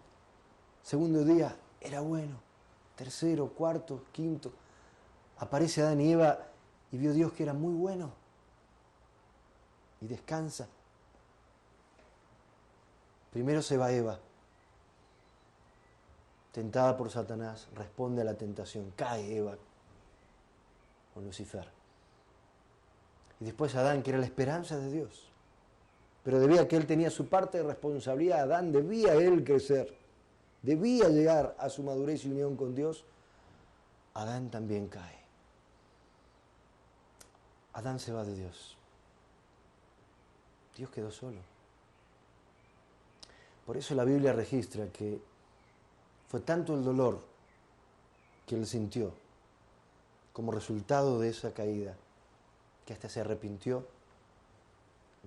Segundo día, era bueno. Tercero, cuarto, quinto, aparece Adán y Eva y vio Dios que era muy bueno. Y descansa. Primero se va Eva, tentada por Satanás, responde a la tentación, cae Eva con Lucifer. Y después Adán, que era la esperanza de Dios. Pero debía que él tenía su parte de responsabilidad. Adán debía él crecer. Debía llegar a su madurez y unión con Dios. Adán también cae. Adán se va de Dios. Dios quedó solo. Por eso la Biblia registra que fue tanto el dolor que él sintió como resultado de esa caída, que hasta se arrepintió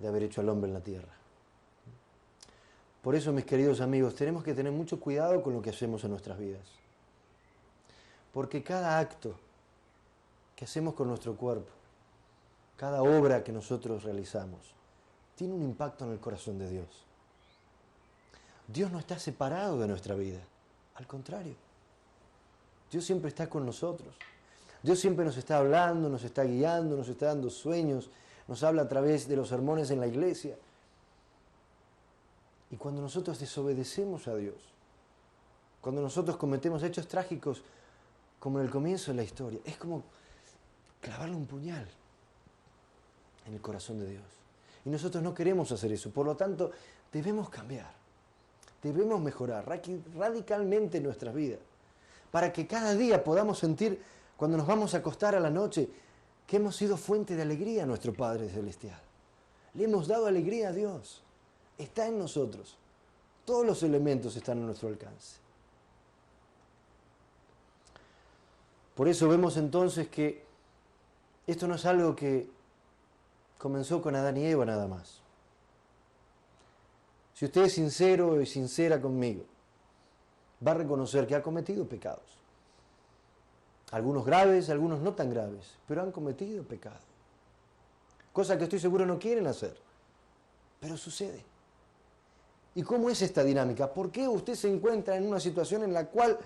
de haber hecho al hombre en la tierra. Por eso, mis queridos amigos, tenemos que tener mucho cuidado con lo que hacemos en nuestras vidas. Porque cada acto que hacemos con nuestro cuerpo, cada obra que nosotros realizamos, tiene un impacto en el corazón de Dios. Dios no está separado de nuestra vida, al contrario. Dios siempre está con nosotros. Dios siempre nos está hablando, nos está guiando, nos está dando sueños, nos habla a través de los sermones en la iglesia. Y cuando nosotros desobedecemos a Dios, cuando nosotros cometemos hechos trágicos, como en el comienzo de la historia, es como clavarle un puñal en el corazón de Dios. Y nosotros no queremos hacer eso, por lo tanto, debemos cambiar, debemos mejorar radicalmente nuestras vidas, para que cada día podamos sentir, cuando nos vamos a acostar a la noche, que hemos sido fuente de alegría a nuestro Padre Celestial. Le hemos dado alegría a Dios. Está en nosotros. Todos los elementos están a nuestro alcance. Por eso vemos entonces que esto no es algo que comenzó con Adán y Eva nada más. Si usted es sincero y sincera conmigo, va a reconocer que ha cometido pecados. Algunos graves, algunos no tan graves, pero han cometido pecado. Cosa que estoy seguro no quieren hacer, pero sucede. ¿Y cómo es esta dinámica? ¿Por qué usted se encuentra en una situación en la cual,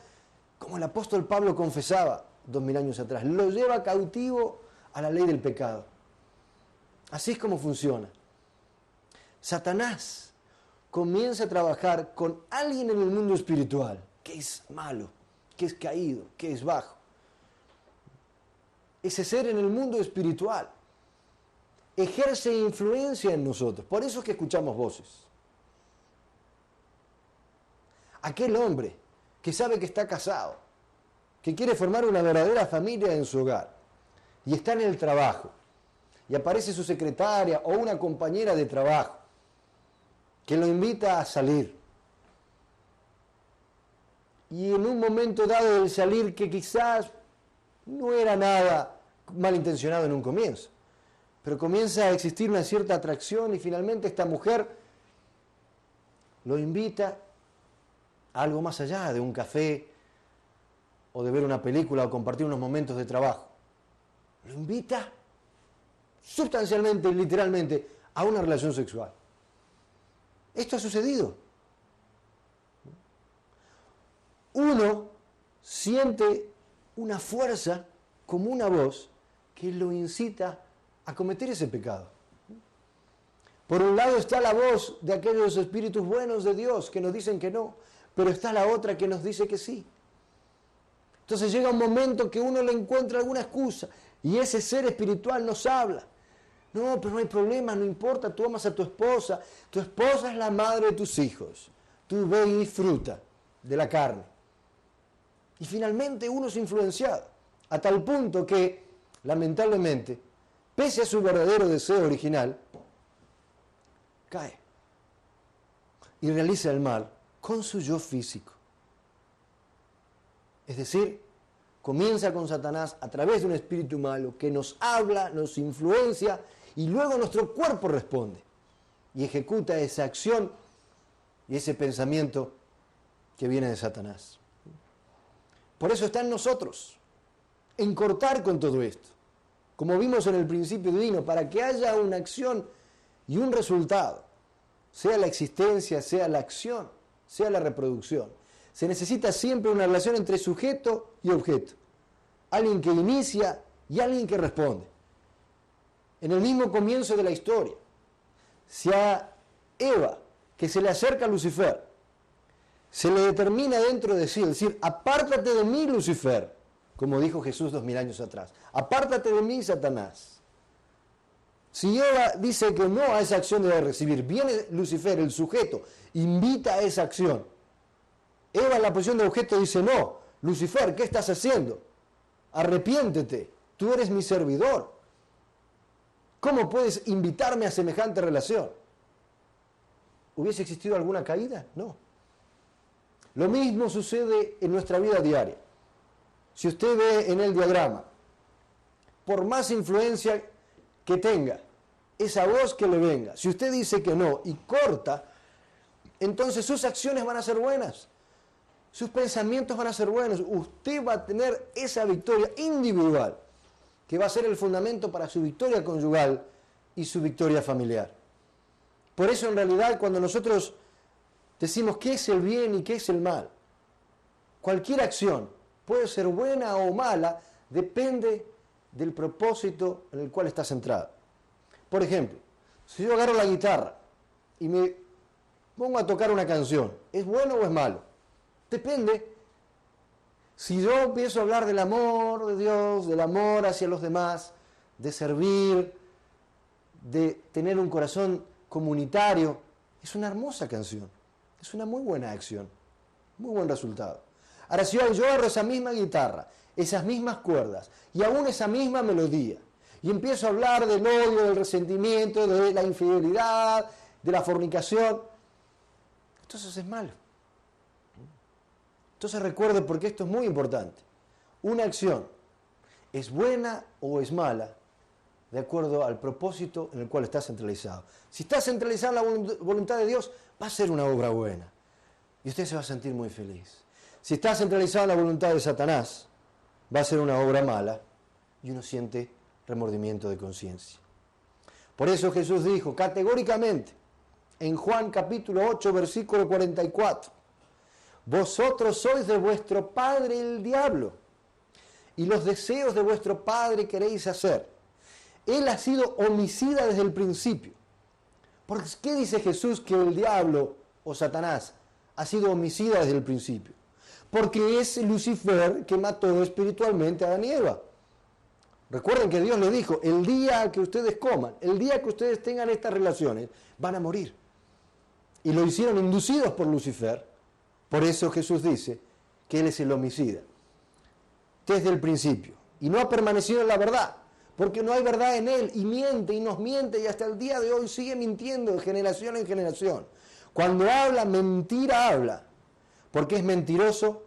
como el apóstol Pablo confesaba 2000 años atrás, lo lleva cautivo a la ley del pecado? Así es como funciona. Satanás comienza a trabajar con alguien en el mundo espiritual que es malo, que es caído, que es bajo. Ese ser en el mundo espiritual ejerce influencia en nosotros. Por eso es que escuchamos voces. Aquel hombre que sabe que está casado, que quiere formar una verdadera familia en su hogar, y está en el trabajo, y aparece su secretaria o una compañera de trabajo, que lo invita a salir. Y en un momento dado del salir, que quizás no era nada malintencionado en un comienzo, pero comienza a existir una cierta atracción y finalmente esta mujer lo invita a algo más allá de un café o de ver una película o compartir unos momentos de trabajo. Lo invita sustancialmente y literalmente a una relación sexual. Esto ha sucedido. Uno siente una fuerza como una voz que lo incita a cometer ese pecado. Por un lado está la voz de aquellos espíritus buenos de Dios que nos dicen que no, pero está la otra que nos dice que sí. Entonces llega un momento que uno le encuentra alguna excusa y ese ser espiritual nos habla. No, pero no hay problema, no importa, tú amas a tu esposa es la madre de tus hijos, tú ve y disfruta de la carne. Y finalmente uno es influenciado, a tal punto que, lamentablemente, pese a su verdadero deseo original, cae y realiza el mal con su yo físico. Es decir, comienza con Satanás a través de un espíritu malo que nos habla, nos influencia y luego nuestro cuerpo responde y ejecuta esa acción y ese pensamiento que viene de Satanás. Por eso está en nosotros, en cortar con todo esto, como vimos en el principio divino, para que haya una acción y un resultado, sea la existencia, sea la acción, sea la reproducción. Se necesita siempre una relación entre sujeto y objeto, alguien que inicia y alguien que responde. En el mismo comienzo de la historia, si a Eva, que se le acerca a Lucifer, se le determina dentro de sí, es decir, apártate de mí, Lucifer, como dijo Jesús 2000 años atrás, apártate de mí, Satanás. Si Eva dice que no a esa acción debe recibir, viene Lucifer, el sujeto, invita a esa acción. Eva en la posición de objeto dice, no, Lucifer, ¿qué estás haciendo? Arrepiéntete, tú eres mi servidor. ¿Cómo puedes invitarme a semejante relación? ¿Hubiese existido alguna caída? No. Lo mismo sucede en nuestra vida diaria. Si usted ve en el diagrama, por más influencia que tenga, esa voz que le venga, si usted dice que no y corta, entonces sus acciones van a ser buenas, sus pensamientos van a ser buenos, usted va a tener esa victoria individual, que va a ser el fundamento para su victoria conyugal y su victoria familiar. Por eso en realidad cuando nosotros decimos qué es el bien y qué es el mal, cualquier acción puede ser buena o mala, depende del propósito en el cual está centrado. Por ejemplo, si yo agarro la guitarra y me pongo a tocar una canción, ¿es bueno o es malo? Depende. Si yo empiezo a hablar del amor de Dios, del amor hacia los demás, de servir, de tener un corazón comunitario, es una hermosa canción, es una muy buena acción, muy buen resultado. Ahora, si yo agarro esa misma guitarra, esas mismas cuerdas y aún esa misma melodía, y empiezo a hablar del odio, del resentimiento, de la infidelidad, de la fornicación, entonces es malo. Entonces recuerde, porque esto es muy importante, una acción es buena o es mala de acuerdo al propósito en el cual está centralizado. Si está centralizado en la voluntad de Dios, va a ser una obra buena y usted se va a sentir muy feliz. Si está centralizado en la voluntad de Satanás, va a ser una obra mala y uno siente remordimiento de conciencia. Por eso Jesús dijo categóricamente en Juan capítulo 8, versículo 44, vosotros sois de vuestro padre el diablo, y los deseos de vuestro padre queréis hacer. Él ha sido homicida desde el principio. ¿Por qué dice Jesús que el diablo o Satanás ha sido homicida desde el principio? Porque es Lucifer que mató espiritualmente a Adán y Eva. Recuerden que Dios le dijo, el día que ustedes coman, el día que ustedes tengan estas relaciones, van a morir. Y lo hicieron inducidos por Lucifer. Por eso Jesús dice que él es el homicida, desde el principio. Y no ha permanecido en la verdad, porque no hay verdad en él, y miente, y nos miente, y hasta el día de hoy sigue mintiendo de generación en generación. Cuando habla, mentira habla, porque es mentiroso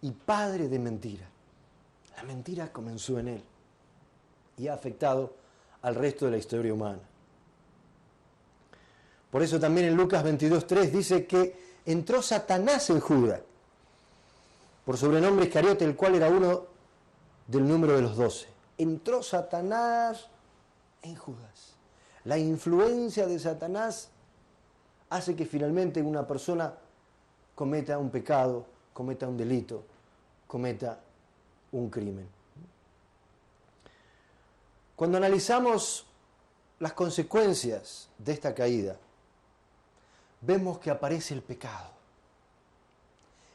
y padre de mentira. La mentira comenzó en él y ha afectado al resto de la historia humana. Por eso también en Lucas 22:3 dice que entró Satanás en Judas, por sobrenombre Iscariote, el cual era uno del número de los 12. Entró Satanás en Judas. La influencia de Satanás hace que finalmente una persona cometa un pecado, cometa un delito, cometa un crimen. Cuando analizamos las consecuencias de esta caída, vemos que aparece el pecado.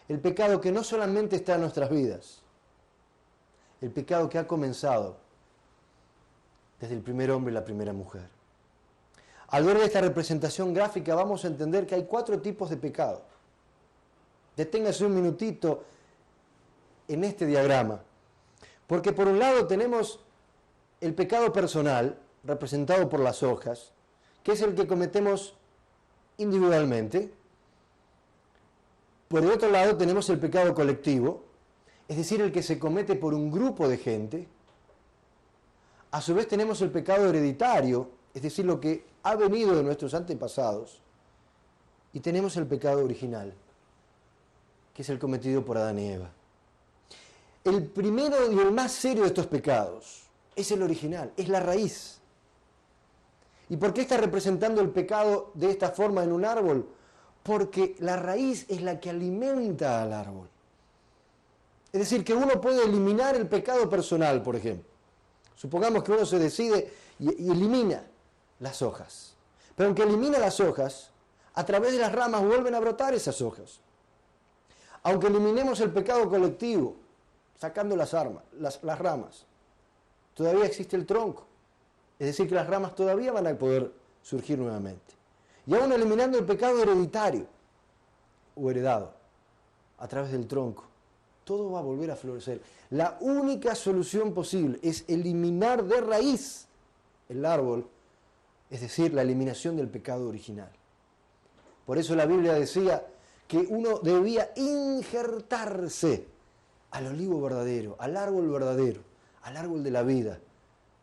El pecado que no solamente está en nuestras vidas, el pecado que ha comenzado desde el primer hombre y la primera mujer. Al ver esta representación gráfica vamos a entender que hay 4 tipos de pecado. Deténgase un minutito en este diagrama, porque por un lado tenemos el pecado personal, representado por las hojas, que es el que cometemos individualmente. Por el otro lado tenemos el pecado colectivo, es decir, el que se comete por un grupo de gente. A su vez tenemos el pecado hereditario, es decir, lo que ha venido de nuestros antepasados. Y tenemos el pecado original, que es el cometido por Adán y Eva. El primero y el más serio de estos pecados es el original, es la raíz. ¿Y por qué está representando el pecado de esta forma en un árbol? Porque la raíz es la que alimenta al árbol. Es decir, que uno puede eliminar el pecado personal, por ejemplo. Supongamos que uno se decide y elimina las hojas. Pero aunque elimina las hojas, a través de las ramas vuelven a brotar esas hojas. Aunque eliminemos el pecado colectivo, sacando las ramas, todavía existe el tronco. Es decir, que las ramas todavía van a poder surgir nuevamente. Y aún eliminando el pecado hereditario o heredado a través del tronco, todo va a volver a florecer. La única solución posible es eliminar de raíz el árbol, es decir, la eliminación del pecado original. Por eso la Biblia decía que uno debía injertarse al olivo verdadero, al árbol de la vida,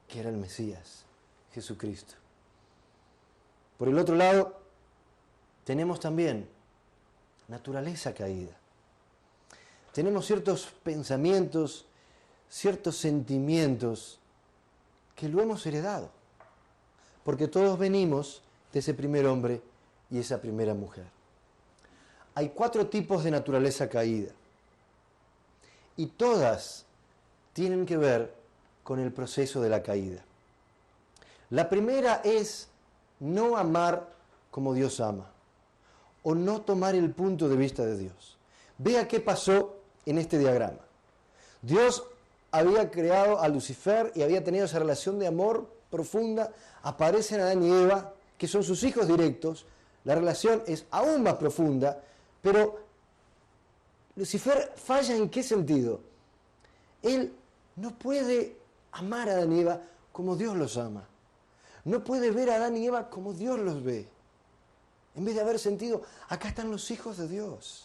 que era el Mesías, Jesucristo. Por el otro lado, tenemos también naturaleza caída. Tenemos ciertos pensamientos, ciertos sentimientos que lo hemos heredado, porque todos venimos de ese primer hombre y esa primera mujer. Hay 4 tipos de naturaleza caída y todas tienen que ver con el proceso de la caída. La primera es no amar como Dios ama o no tomar el punto de vista de Dios. Vea qué pasó en este diagrama. Dios había creado a Lucifer y había tenido esa relación de amor profunda. Aparecen Adán y Eva, que son sus hijos directos. La relación es aún más profunda, pero Lucifer falla ¿en qué sentido? Él no puede amar a Adán y Eva como Dios los ama. No puede ver a Adán y Eva como Dios los ve. En vez de haber sentido, acá están los hijos de Dios.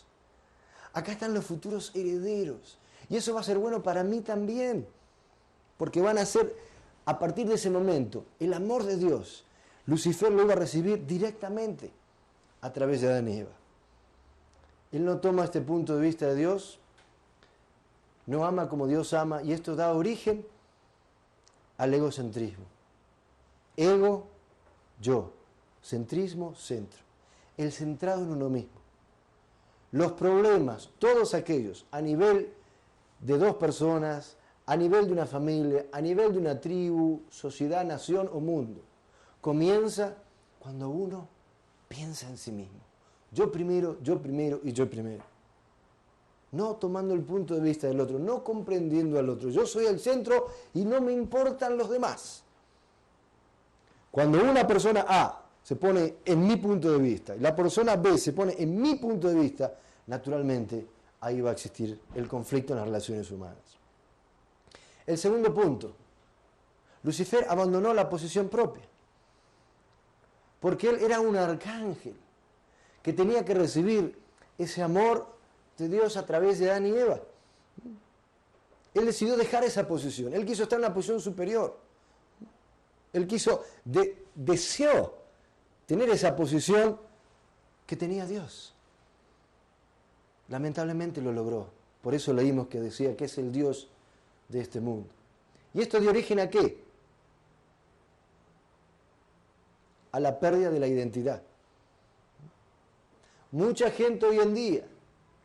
Acá están los futuros herederos. Y eso va a ser bueno para mí también. Porque van a ser, a partir de ese momento, el amor de Dios. Lucifer lo iba a recibir directamente a través de Adán y Eva. Él no toma este punto de vista de Dios, no ama como Dios ama, y esto da origen al egocentrismo. Ego, yo. Centrismo, centro. El centrado en uno mismo. Los problemas, todos aquellos, a nivel de 2 personas, a nivel de una familia, a nivel de una tribu, sociedad, nación o mundo, comienza cuando uno piensa en sí mismo. Yo primero y yo primero. No tomando el punto de vista del otro, no comprendiendo al otro. Yo soy el centro y no me importan los demás. Cuando una persona A se pone en mi punto de vista y la persona B se pone en mi punto de vista, naturalmente ahí va a existir el conflicto en las relaciones humanas. El segundo punto, Lucifer abandonó la posición propia, porque él era un arcángel que tenía que recibir ese amor de Dios a través de Adán y Eva. Él decidió dejar esa posición, él quiso estar en una posición superior, él deseó tener esa posición que tenía Dios. Lamentablemente lo logró, por eso leímos que decía que es el Dios de este mundo. ¿Y esto dio origen a qué? A la pérdida de la identidad. Mucha gente hoy en día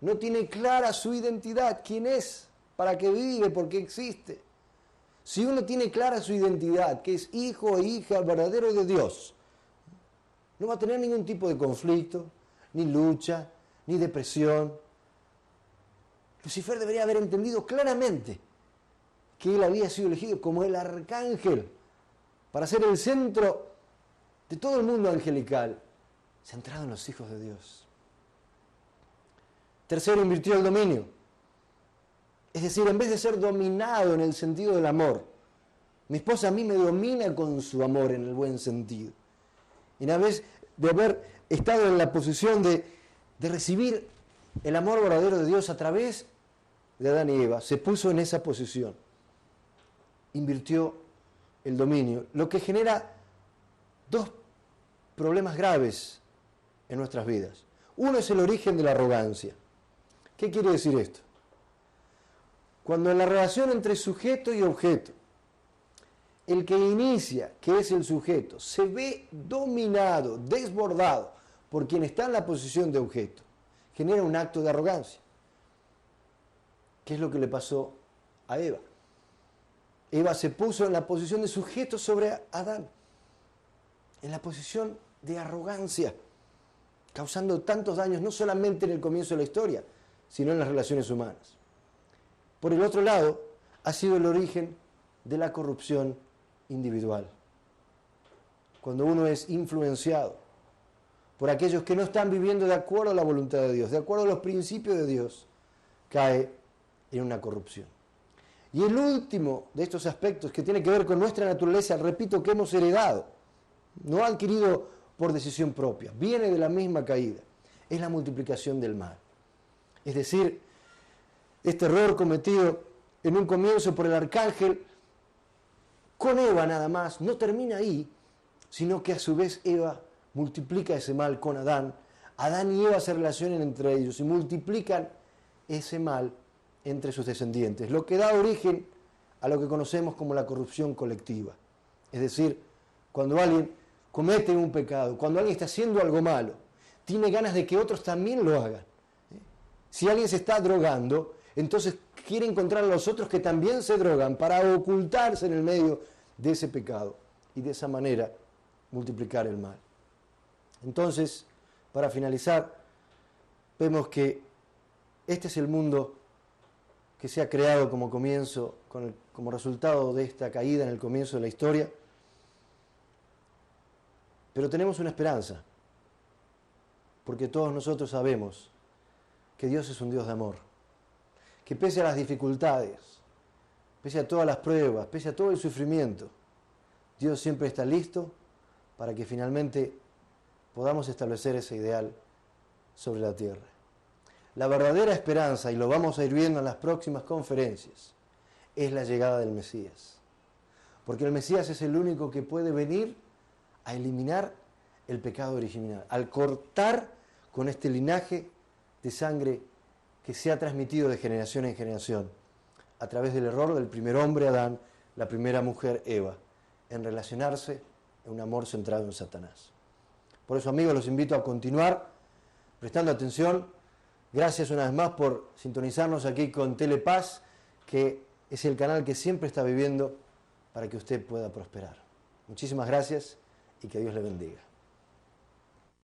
no tiene clara su identidad, quién es, para qué vive, por qué existe. Si uno tiene clara su identidad, que es hijo e hija verdadero de Dios, no va a tener ningún tipo de conflicto, ni lucha, ni depresión. Lucifer debería haber entendido claramente que él había sido elegido como el arcángel para ser el centro de todo el mundo angelical, centrado en los hijos de Dios. Tercero, invirtió el dominio. Es decir, en vez de ser dominado en el sentido del amor, mi esposa a mí me domina con su amor en el buen sentido. Y una vez de haber estado en la posición de recibir el amor verdadero de Dios a través de Adán y Eva, se puso en esa posición. Invirtió el dominio, lo que genera dos problemas graves en nuestras vidas. Uno es el origen de la arrogancia. ¿Qué quiere decir esto? Cuando en la relación entre sujeto y objeto, el que inicia, que es el sujeto, se ve dominado, desbordado por quien está en la posición de objeto, genera un acto de arrogancia. ¿Qué es lo que le pasó a Eva? Eva se puso en la posición de sujeto sobre Adán, en la posición de arrogancia, causando tantos daños, no solamente en el comienzo de la historia, sino en las relaciones humanas. Por el otro lado, ha sido el origen de la corrupción individual. Cuando uno es influenciado por aquellos que no están viviendo de acuerdo a la voluntad de Dios, de acuerdo a los principios de Dios, cae en una corrupción. Y el último de estos aspectos que tiene que ver con nuestra naturaleza, repito, que hemos heredado, no adquirido por decisión propia, viene de la misma caída, es la multiplicación del mal. Es decir, este error cometido en un comienzo por el arcángel, con Eva nada más, no termina ahí, sino que a su vez Eva multiplica ese mal con Adán. Adán y Eva se relacionan entre ellos y multiplican ese mal entre sus descendientes, lo que da origen a lo que conocemos como la corrupción colectiva. Es decir, cuando alguien comete un pecado, cuando alguien está haciendo algo malo, tiene ganas de que otros también lo hagan. Si alguien se está drogando, entonces quiere encontrar a los otros que también se drogan para ocultarse en el medio de ese pecado y de esa manera multiplicar el mal. Entonces, para finalizar, vemos que este es el mundo que se ha creado como comienzo, como resultado de esta caída en el comienzo de la historia. Pero tenemos una esperanza, porque todos nosotros sabemos que Dios es un Dios de amor, que pese a las dificultades, pese a todas las pruebas, pese a todo el sufrimiento, Dios siempre está listo para que finalmente podamos establecer ese ideal sobre la tierra. La verdadera esperanza, y lo vamos a ir viendo en las próximas conferencias, es la llegada del Mesías. Porque el Mesías es el único que puede venir a eliminar el pecado original, al cortar con este linaje de sangre que se ha transmitido de generación en generación, a través del error del primer hombre Adán, la primera mujer Eva, en relacionarse en un amor centrado en Satanás. Por eso, amigos, los invito a continuar prestando atención. Gracias una vez más por sintonizarnos aquí con Telepaz, que es el canal que siempre está viviendo para que usted pueda prosperar. Muchísimas gracias y que Dios le bendiga.